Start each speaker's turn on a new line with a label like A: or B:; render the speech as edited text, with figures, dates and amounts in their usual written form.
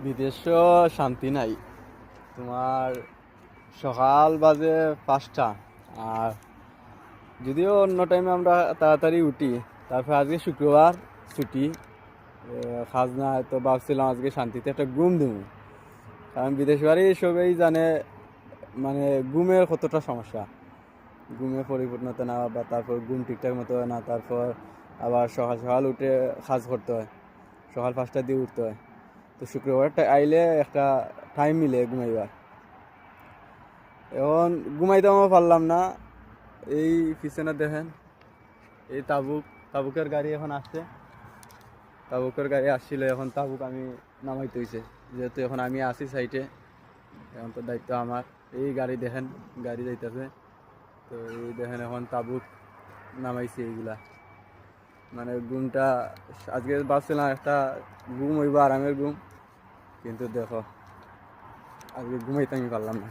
A: বিদেশও শান্তি নাই। তোমার সকাল বাজে 5টা, আর যদিও অন্য টাইমে আমরা তাড়াতাড়ি উঠি। তারপর আজকে শুক্রবার ছুটি, কাজ না, তো ভাবছিলাম আজকে শান্তিতে একটা ঘুম দিব। কারণ বিদেশ বাড়ি সবাই জানে মানে ঘুমের কতটা সমস্যা, ঘুমে পরিপূর্ণতা না, বা তারপর ঘুম ঠিকঠাক মতো হয় না। তারপর আবার সকাল সকাল উঠে কাজ করতে হয়, সকাল 5টা দিয়ে উঠতে হয়। তো শুক্রবারটা আইলে একটা টাইম মিলে ঘুমাইবার। এখন ঘুমাইতেও পারলাম না। এই পিছনে দেখেন, এই তাবুকের গাড়ি এখন আসছে। তাবুকের গাড়ি আসছিল, এখন তাবুক আমি নামাইতে হয়েছে, যেহেতু এখন আমি আসি সাইটে। এখন তো দায়িত্ব আমার। এই গাড়ি দেখেন, গাড়ি যাইতেছে। তো এই দেখেন এখন তাবুক নামাইছি এইগুলা। মানে ঘুমটা আজকে ভাবছিলাম একটা ঘুম হইব, আরামের ঘুম, কিন্তু দেখো আজকে ঘুমাইতে আমি পারলাম না।